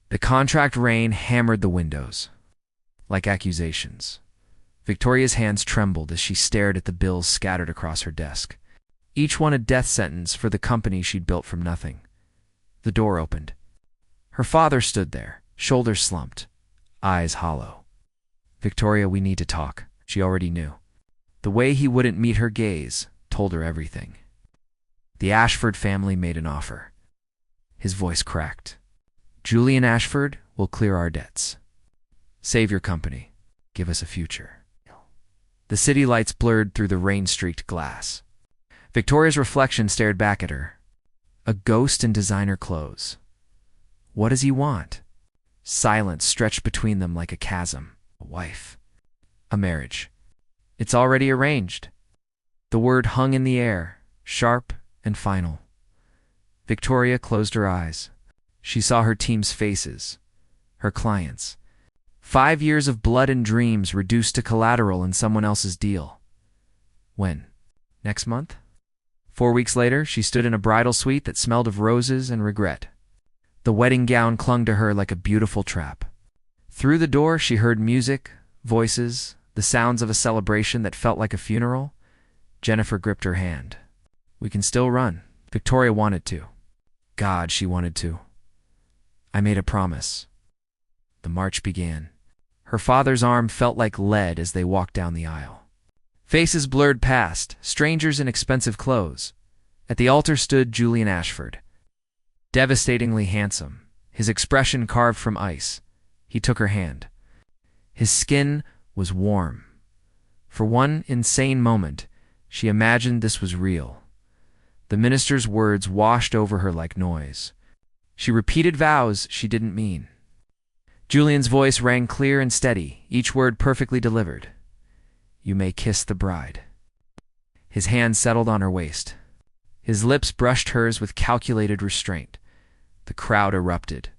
The contract rain hammered the windows, like accusations. Victoria's hands trembled as she stared at the bills scattered across her desk, each one a death sentence for the company she'd built from nothing. The door opened. Her father stood there, shoulders slumped, eyes hollow. "Victoria, we need to talk," she already knew. The way he wouldn't meet her gaze told her everything. The Ashford family made an offer. His voice cracked. "Julian Ashford will clear our debts. Save your company. Give us a future." The city lights blurred through the rain-streaked glass. Victoria's reflection stared back at her. A ghost in designer clothes. What does he want? Silence stretched between them like a chasm. A wife. A marriage. It's already arranged. The word hung in the air, sharp and final. Victoria closed her eyes. She saw her team's faces, her clients. 5 years of blood and dreams reduced to collateral in someone else's deal. When? Next month? 4 weeks later, she stood in a bridal suite that smelled of roses and regret. The wedding gown clung to her like a beautiful trap. Through the door, she heard music, voices, the sounds of a celebration that felt like a funeral. Jennifer gripped her hand. "We can still run." Victoria wanted to. God, she wanted to. "I made a promise." The march began. Her father's arm felt like lead as they walked down the aisle. Faces blurred past, strangers in expensive clothes. At the altar stood Julian Ashford. Devastatingly handsome, his expression carved from ice. He took her hand. His skin was warm. For one insane moment, she imagined this was real. The minister's words washed over her like noise. She repeated vows she didn't mean. Julian's voice rang clear and steady, each word perfectly delivered. "You may kiss the bride." His hand settled on her waist. His lips brushed hers with calculated restraint. The crowd erupted.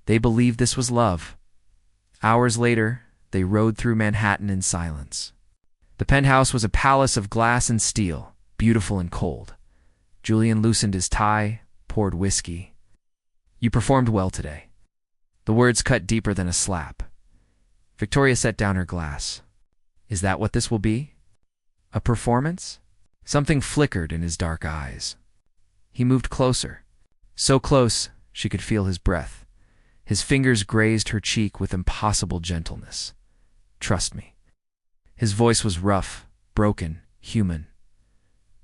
They believed this was love. Hours later, they rode through Manhattan in silence. The penthouse was a palace of glass and steel, beautiful and cold. Julian loosened his tie, poured whiskey. "You performed well today." The words cut deeper than a slap. Victoria set down her glass. "Is that what this will be? A performance?" Something flickered in his dark eyes. He moved closer. So close, she could feel his breath. His fingers grazed her cheek with impossible gentleness. "Trust me." His voice was rough, broken, human.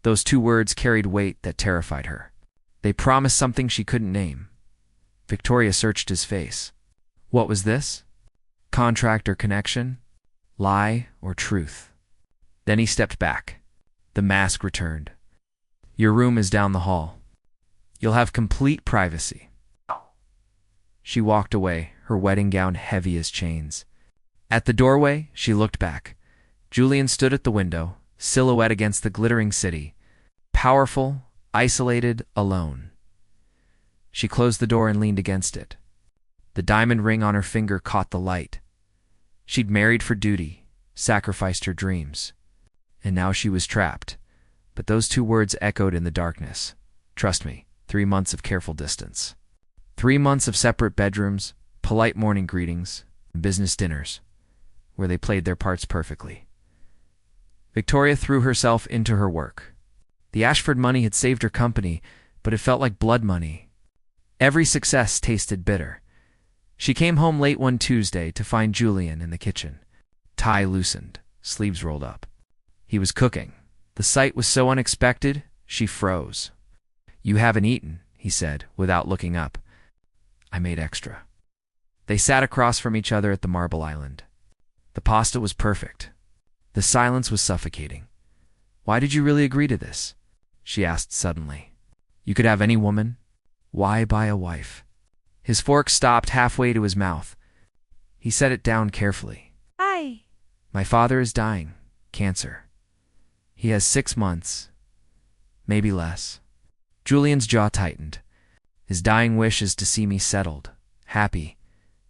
Those 2 words carried weight that terrified her. They promised something she couldn't name. Victoria searched his face. What was this? Contract or connection? Lie or truth? Then he stepped back. The mask returned. "Your room is down the hall. You'll have complete privacy." She walked away, her wedding gown heavy as chains. At the doorway, she looked back. Julian stood at the window, silhouette against the glittering city. Powerful, isolated, alone. She closed the door and leaned against it. The diamond ring on her finger caught the light. She'd married for duty, sacrificed her dreams. And now she was trapped. But those 2 words echoed in the darkness. Trust me, 3 months of careful distance. 3 months of separate bedrooms, polite morning greetings, and business dinners, where they played their parts perfectly. Victoria threw herself into her work. The Ashford money had saved her company, but it felt like blood money. Every success tasted bitter. She came home late one Tuesday to find Julian in the kitchen. Tie loosened, sleeves rolled up. He was cooking. The sight was so unexpected, she froze. "You haven't eaten," he said, without looking up. "I made extra." They sat across from each other at the marble island. The pasta was perfect. The silence was suffocating. "Why did you really agree to this?" she asked suddenly. "You could have any woman. Why buy a wife?" His fork stopped halfway to his mouth. He set it down carefully. My father is dying. Cancer. He has 6 months. Maybe less." Julian's jaw tightened. "His dying wish is to see me settled, happy.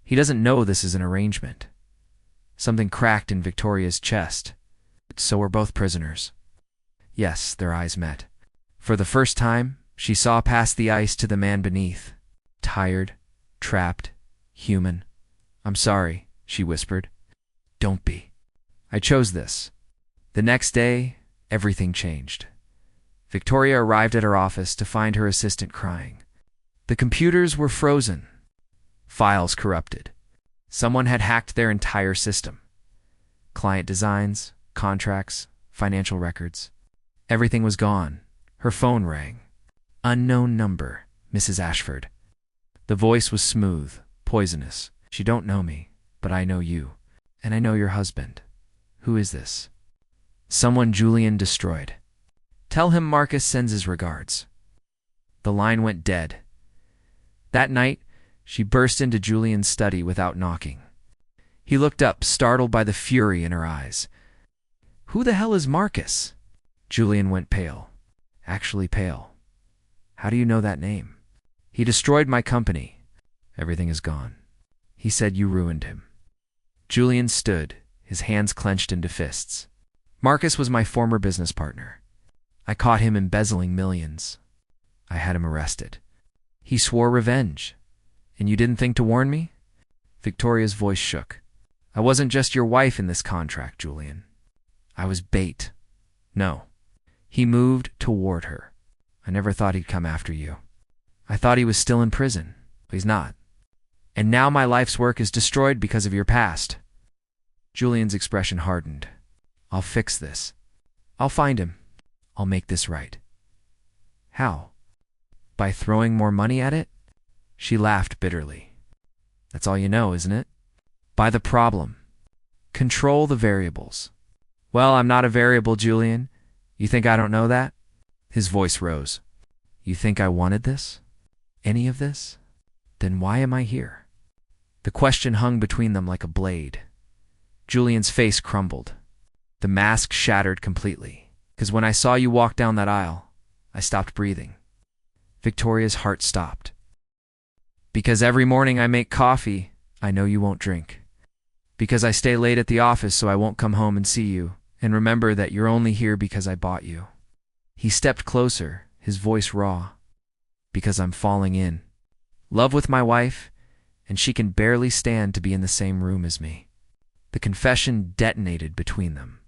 He doesn't know this is an arrangement." Something cracked in Victoria's chest. "So we're both prisoners." Yes, their eyes met. For the first time, she saw past the ice to the man beneath. Tired, trapped, Human. I'm sorry, she whispered. Don't be. I chose this. The next day, everything changed. Victoria arrived at her office to find her assistant crying. The computers were frozen. Files corrupted. Someone had hacked their entire system. Client designs, contracts, financial records. Everything was gone. Her phone rang. Unknown number, Mrs. Ashford. The voice was smooth, poisonous. You don't know me, but I know you. And I know your husband. Who is this? Someone Julian destroyed. Tell him Marcus sends his regards. The line went dead. That night, she burst into Julian's study without knocking. He looked up, startled by the fury in her eyes. Who the hell is Marcus? Julian went pale. Actually pale. How do you know that name? He destroyed my company. Everything is gone. He said you ruined him. Julian stood, his hands clenched into fists. Marcus was my former business partner. I caught him embezzling millions. I had him arrested. He swore revenge. And you didn't think to warn me? Victoria's voice shook. I wasn't just your wife in this contract, Julian. I was bait. No. He moved toward her. I never thought he'd come after you. I thought he was still in prison. But he's not. And now my life's work is destroyed because of your past. Julian's expression hardened. I'll fix this. I'll find him. I'll make this right. How? By throwing more money at it? She laughed bitterly. That's all you know, isn't it? By the problem. Control the variables. Well, I'm not a variable, Julian. You think I don't know that? His voice rose. You think I wanted this? Any of this? Then why am I here? The question hung between them like a blade. Julian's face crumbled. The mask shattered completely. Because when I saw you walk down that aisle, I stopped breathing. Victoria's heart stopped. Because every morning I make coffee, I know you won't drink. Because I stay late at the office so I won't come home and see you, and remember that you're only here because I bought you. He stepped closer, his voice raw. Because I'm falling in love with my wife, and she can barely stand to be in the same room as me. The confession detonated between them.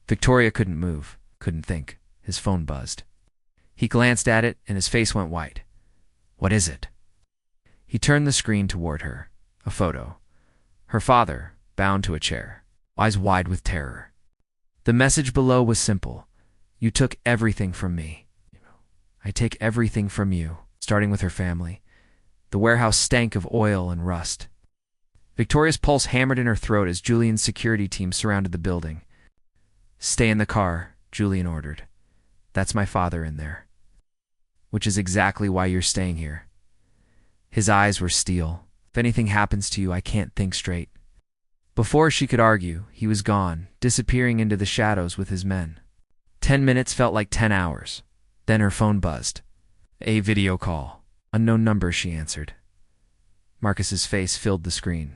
Victoria couldn't move, couldn't think. His phone buzzed. He glanced at it, and his face went white. What is it? He turned the screen toward her. A photo. Her father, bound to a chair, eyes wide with terror. The message below was simple. You took everything from me. I take everything from you, starting with her family. The warehouse stank of oil and rust. Victoria's pulse hammered in her throat as Julian's security team surrounded the building. Stay in the car, Julian ordered. That's my father in there. Which is exactly why you're staying here. His eyes were steel. If anything happens to you, I can't think straight. Before she could argue, he was gone, disappearing into the shadows with his men. 10 minutes felt like 10 hours. Then her phone buzzed. A video call. Unknown number, she answered. Marcus's face filled the screen.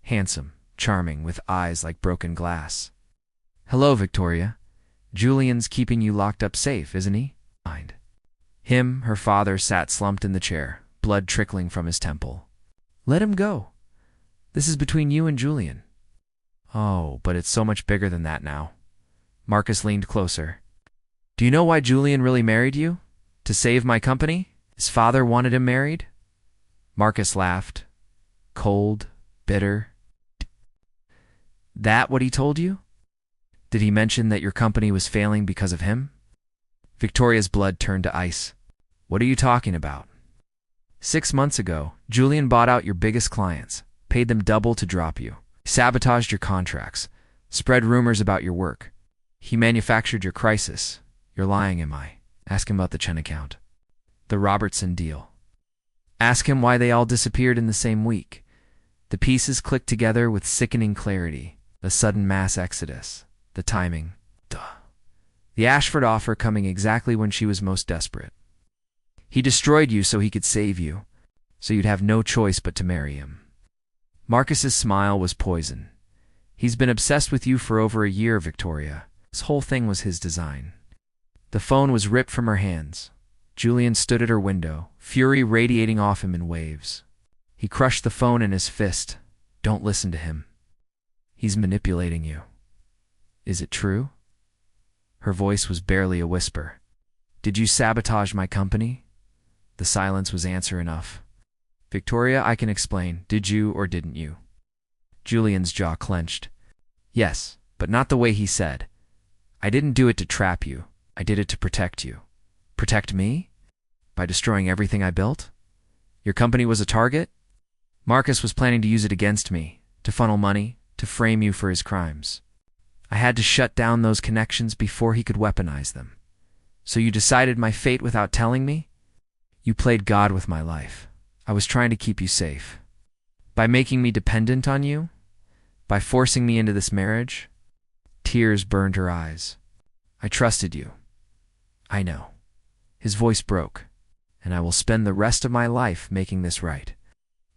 Handsome, charming, with eyes like broken glass. Hello, Victoria. Julian's keeping you locked up safe, isn't he? Mind. Him, her father, sat slumped in the chair, blood trickling from his temple. Let him go. This is between you and Julian. Oh, but it's so much bigger than that now. Marcus leaned closer. Do you know why Julian really married you? To save my company? His father wanted him married? Marcus laughed. Cold, bitter. That what he told you? Did he mention that your company was failing because of him? Victoria's blood turned to ice. What are you talking about? 6 months ago, Julian bought out your biggest clients, paid them double to drop you, sabotaged your contracts, spread rumors about your work. He manufactured your crisis. You're lying, am I? Ask him about the Chen account. The Robertson deal. Ask him why they all disappeared in the same week. The pieces clicked together with sickening clarity. The sudden mass exodus. The timing. Duh. The Ashford offer coming exactly when she was most desperate. He destroyed you so he could save you, so you'd have no choice but to marry him. Marcus's smile was poison. He's been obsessed with you for over a year, Victoria. This whole thing was his design. The phone was ripped from her hands. Julian stood at her window, fury radiating off him in waves. He crushed the phone in his fist. Don't listen to him. He's manipulating you. Is it true? Her voice was barely a whisper. Did you sabotage my company? The silence was answer enough. Victoria, I can explain. Did you or didn't you? Julian's jaw clenched. Yes, but not the way he said. I didn't do it to trap you. I did it to protect you. Protect me? By destroying everything I built? Your company was a target? Marcus was planning to use it against me, to funnel money, to frame you for his crimes. I had to shut down those connections before he could weaponize them. So you decided my fate without telling me? You played God with my life. I was trying to keep you safe. By making me dependent on you? By forcing me into this marriage? Tears burned her eyes. I trusted you. I know. His voice broke, and I will spend the rest of my life making this right.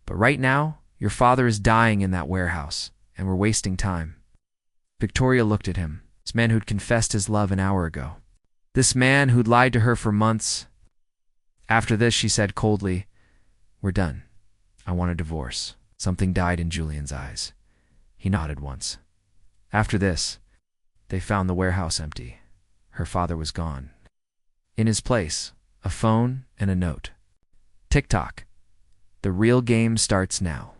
But right now, your father is dying in that warehouse, and we're wasting time. Victoria looked at him, this man who'd confessed his love an hour ago. This man who'd lied to her for months. After this, she said coldly, We're done. I want a divorce. Something died in Julian's eyes. He nodded once. After this, they found the warehouse empty. Her father was gone. In his place, a phone and a note. Tick-tock. The real game starts now.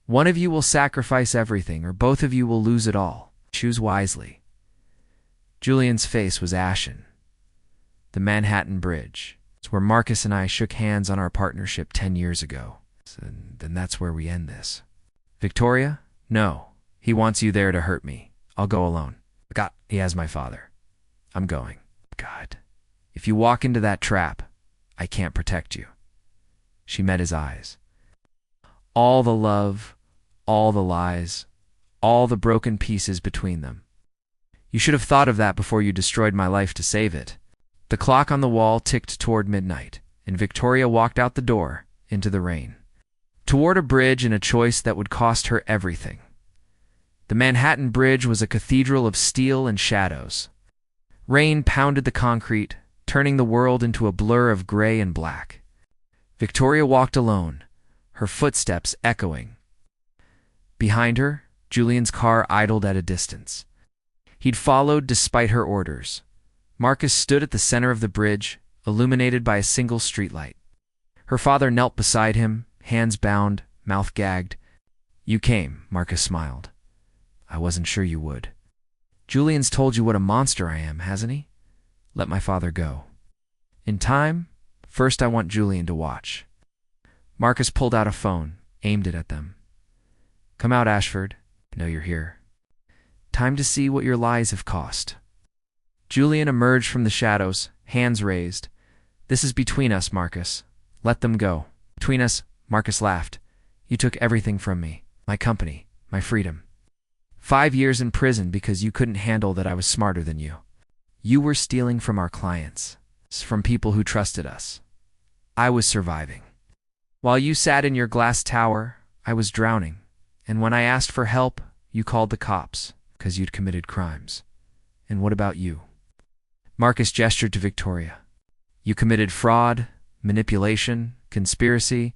One of you will sacrifice everything, or both of you will lose it all. Choose wisely. Julian's face was ashen. The Manhattan Bridge. It's where Marcus and I shook hands on our partnership 10 years ago. And then that's where we end this. Victoria? No. He wants you there to hurt me. I'll go alone. God, he has my father. I'm going. God. If you walk into that trap, I can't protect you. She met his eyes. All the love, all the lies, all the broken pieces between them. You should have thought of that before you destroyed my life to save it. The clock on the wall ticked toward midnight, and Victoria walked out the door into the rain. Toward a bridge and a choice that would cost her everything. The Manhattan Bridge was a cathedral of steel and shadows. Rain pounded the concrete, turning the world into a blur of gray and black. Victoria walked alone, her footsteps echoing. Behind her, Julian's car idled at a distance. He'd followed despite her orders. Marcus stood at the center of the bridge, illuminated by a single streetlight. Her father knelt beside him, hands bound, mouth gagged. You came, Marcus smiled. I wasn't sure you would. Julian's told you what a monster I am, hasn't he? Let my father go. In time, first I want Julian to watch. Marcus pulled out a phone, aimed it at them. Come out, Ashford. I know you're here. Time to see what your lies have cost. Julian emerged from the shadows, hands raised. This is between us, Marcus. Let them go. Between us, Marcus laughed. You took everything from me. My company, my freedom. 5 years in prison because you couldn't handle that I was smarter than you. You were stealing from our clients, from people who trusted us. I was surviving. While you sat in your glass tower, I was drowning. And when I asked for help, you called the cops because you'd committed crimes. And what about you? Marcus gestured to Victoria. You committed fraud, manipulation, conspiracy.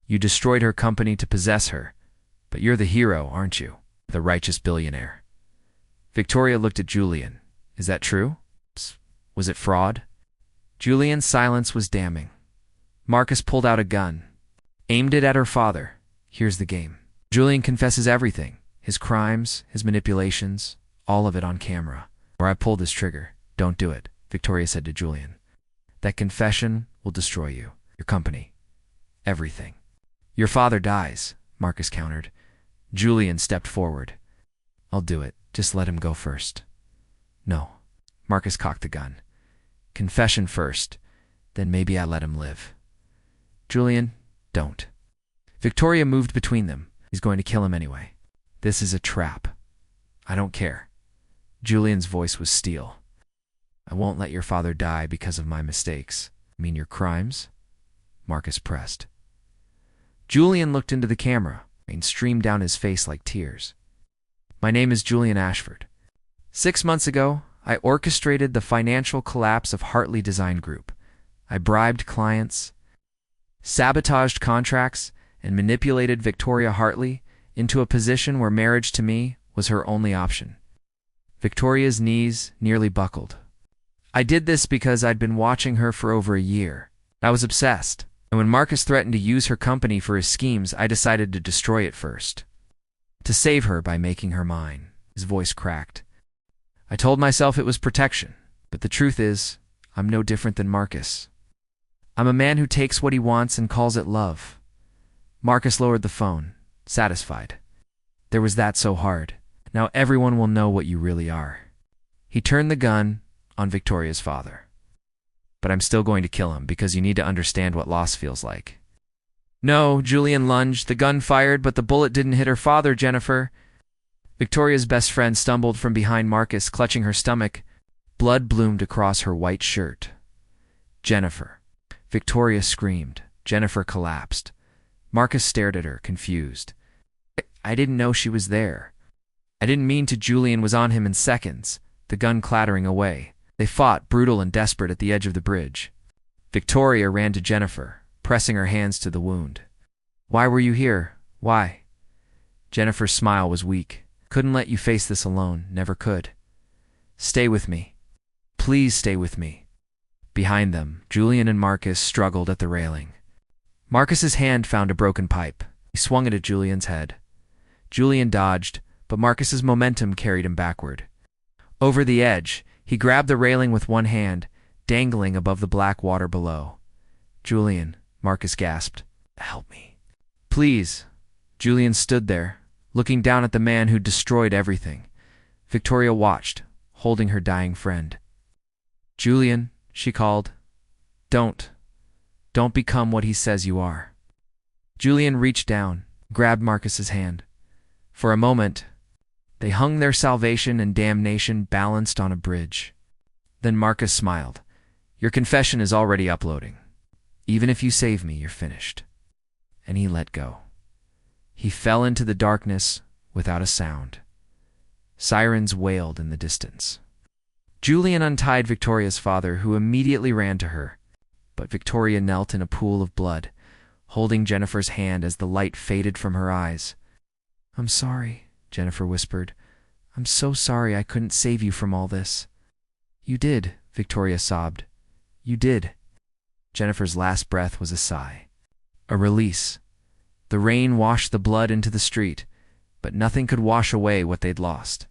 You destroyed her company to possess her. But you're the hero, aren't you? The righteous billionaire. Victoria looked at Julian. Is that true? Was it fraud? Julian's silence was damning. Marcus pulled out a gun, aimed it at her father. Here's the game. Julian confesses everything. His crimes, his manipulations, all of it on camera. Or I pulled this trigger. Don't do it, Victoria said to Julian. That confession will destroy you, your company, everything. Your father dies, Marcus countered. Julian stepped forward. I'll do it. Just let him go first. No. Marcus cocked the gun. Confession first, then maybe I let him live. Julian, don't. Victoria moved between them. He's going to kill him anyway. This is a trap. I don't care. Julian's voice was steel. I won't let your father die because of my mistakes. I mean your crimes? Marcus pressed. Julian looked into the camera. Rain streamed down his face like tears. My name is Julian Ashford. 6 months ago, I orchestrated the financial collapse of Hartley Design Group. I bribed clients, sabotaged contracts, and manipulated Victoria Hartley into a position where marriage to me was her only option. Victoria's knees nearly buckled. I did this because I'd been watching her for over a year. I was obsessed, and when Marcus threatened to use her company for his schemes, I decided to destroy it first. To save her by making her mine. His voice cracked. I told myself it was protection, but the truth is, I'm no different than Marcus. I'm a man who takes what he wants and calls it love. Marcus lowered the phone, satisfied. There was that so hard. Now everyone will know what you really are. He turned the gun on Victoria's father. But I'm still going to kill him because you need to understand what loss feels like. No, Julian lunged. The gun fired, but the bullet didn't hit her father, Jennifer. Victoria's best friend stumbled from behind Marcus, clutching her stomach. Blood bloomed across her white shirt. Jennifer. Victoria screamed. Jennifer collapsed. Marcus stared at her, confused. I didn't know she was there. I didn't mean to. Julian was on him in seconds, the gun clattering away. They fought, brutal and desperate, at the edge of the bridge. Victoria ran to Jennifer, pressing her hands to the wound. Why were you here? Why? Jennifer's smile was weak. Couldn't let you face this alone, never could. Stay with me. Please stay with me. Behind them, Julian and Marcus struggled at the railing. Marcus's hand found a broken pipe. He swung it at Julian's head. Julian dodged, but Marcus's momentum carried him backward. Over the edge, he grabbed the railing with one hand, dangling above the black water below. Julian, Marcus gasped. Help me. Please. Julian stood there, looking down at the man who'd destroyed everything. Victoria watched, holding her dying friend. Julian, she called. Don't become what he says you are. Julian reached down, grabbed Marcus's hand. For a moment, they hung their salvation and damnation balanced on a bridge. Then Marcus smiled. Your confession is already uploading. Even if you save me, you're finished. And he let go. He fell into the darkness without a sound. Sirens wailed in the distance. Julian untied Victoria's father, who immediately ran to her. But Victoria knelt in a pool of blood, holding Jennifer's hand as the light faded from her eyes. I'm sorry, Jennifer whispered. I'm so sorry I couldn't save you from all this. You did, Victoria sobbed. You did. Jennifer's last breath was a sigh. A release. The rain washed the blood into the street, but nothing could wash away what they'd lost.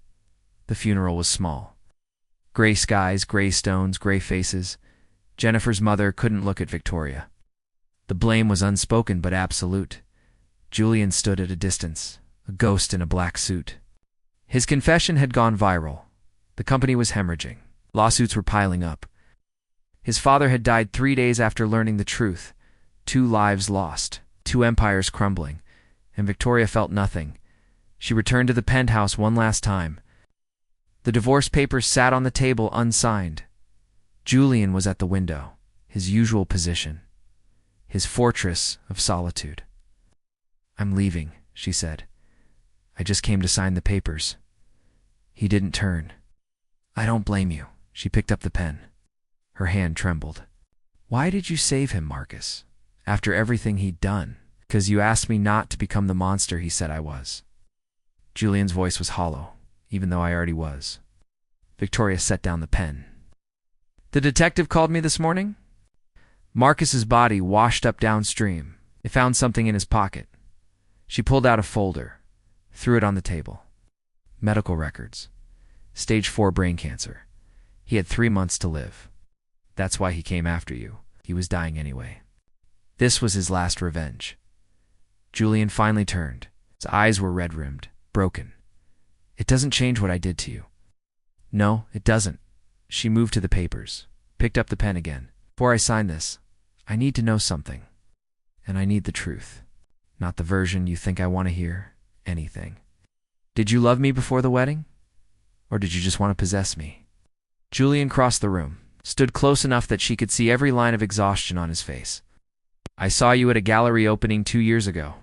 The funeral was small. Gray skies, gray stones, gray faces. Jennifer's mother couldn't look at Victoria. The blame was unspoken but absolute. Julian stood at a distance, a ghost in a black suit. His confession had gone viral. The company was hemorrhaging. Lawsuits were piling up. His father had died 3 days after learning the truth. 2 lives lost, 2 empires crumbling, and Victoria felt nothing. She returned to the penthouse one last time. The divorce papers sat on the table unsigned. Julian was at the window, his usual position, his fortress of solitude. I'm leaving, she said. I just came to sign the papers. He didn't turn. I don't blame you. She picked up the pen. Her hand trembled. Why did you save him, Marcus? After everything he'd done? Because you asked me not to become the monster he said I was. Julian's voice was hollow, even though I already was. Victoria set down the pen. The detective called me this morning? Marcus's body washed up downstream. They found something in his pocket. She pulled out a folder, threw it on the table. Medical records. Stage 4 brain cancer. He had 3 months to live. That's why he came after you. He was dying anyway. This was his last revenge. Julian finally turned. His eyes were red-rimmed, broken. It doesn't change what I did to you. No, it doesn't. She moved to the papers, picked up the pen again. Before I sign this, I need to know something. And I need the truth. Not the version you think I want to hear. Anything. Did you love me before the wedding? Or did you just want to possess me? Julian crossed the room, stood close enough that she could see every line of exhaustion on his face. I saw you at a gallery opening 2 years ago.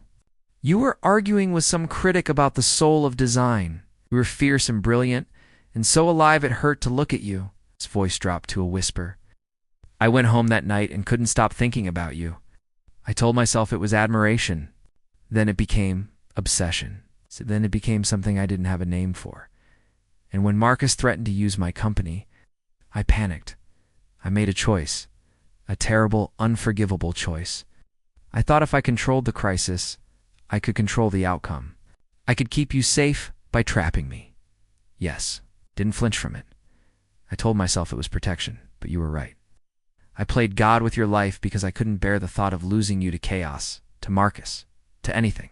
You were arguing with some critic about the soul of design. You were fierce and brilliant, and so alive it hurt to look at you. His voice dropped to a whisper. I went home that night and couldn't stop thinking about you. I told myself it was admiration, Then it became obsession. So then it became something I didn't have a name for. And when Marcus threatened to use my company, I panicked. I made a choice. A terrible, unforgivable choice. I thought if I controlled the crisis, I could control the outcome. I could keep you safe by trapping me. Yes, didn't flinch from it. I told myself it was protection, but you were right. I played God with your life because I couldn't bear the thought of losing you to chaos, to Marcus, to anything.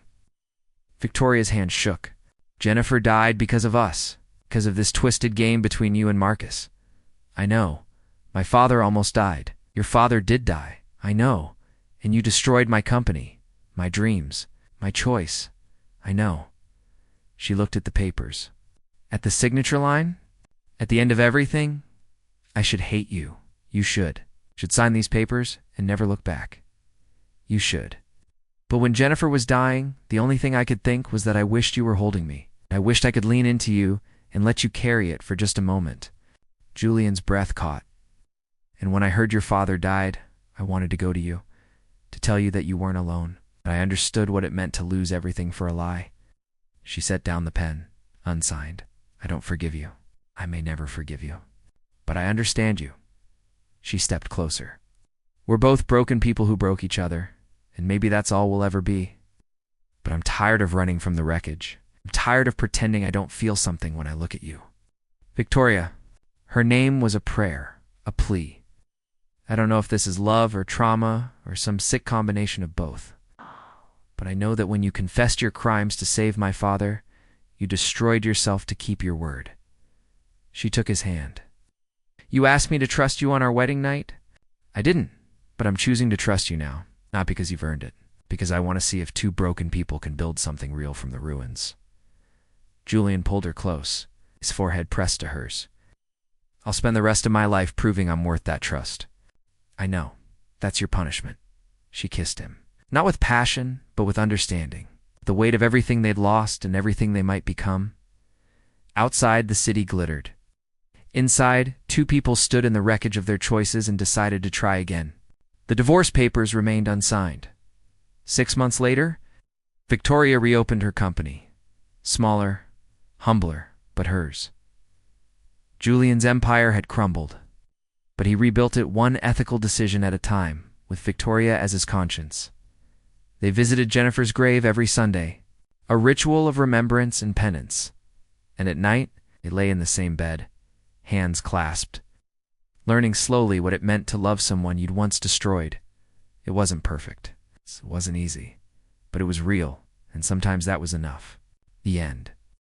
Victoria's hand shook. Jennifer died because of us, because of this twisted game between you and Marcus. I know. My father almost died. Your father did die. I know. And you destroyed my company, my dreams, my choice. I know. She looked at the papers. At the signature line? At the end of everything? I should hate you. You should. Should sign these papers and never look back. You should. But when Jennifer was dying, the only thing I could think was that I wished you were holding me. I wished I could lean into you and let you carry it for just a moment. Julian's breath caught. And when I heard your father died, I wanted to go to you, to tell you that you weren't alone. I understood what it meant to lose everything for a lie. She set down the pen, unsigned. I don't forgive you. I may never forgive you. But I understand you. She stepped closer. We're both broken people who broke each other, and maybe that's all we'll ever be. But I'm tired of running from the wreckage. I'm tired of pretending I don't feel something when I look at you. Victoria, her name was a prayer, a plea. I don't know if this is love or trauma or some sick combination of both. But I know that when you confessed your crimes to save my father, you destroyed yourself to keep your word. She took his hand. You asked me to trust you on our wedding night? I didn't, but I'm choosing to trust you now. Not because you've earned it, because I want to see if two broken people can build something real from the ruins. Julian pulled her close, his forehead pressed to hers. I'll spend the rest of my life proving I'm worth that trust. I know. That's your punishment. She kissed him. Not with passion, but with understanding. The weight of everything they'd lost and everything they might become. Outside, the city glittered. Inside, two people stood in the wreckage of their choices and decided to try again. The divorce papers remained unsigned. 6 months later, Victoria reopened her company. Smaller, humbler, but hers. Julian's empire had crumbled, but he rebuilt it one ethical decision at a time, with Victoria as his conscience. They visited Jennifer's grave every Sunday, a ritual of remembrance and penance. And at night, they lay in the same bed, hands clasped, learning slowly what it meant to love someone you'd once destroyed. It wasn't perfect. It wasn't easy. But it was real, and sometimes that was enough. The end.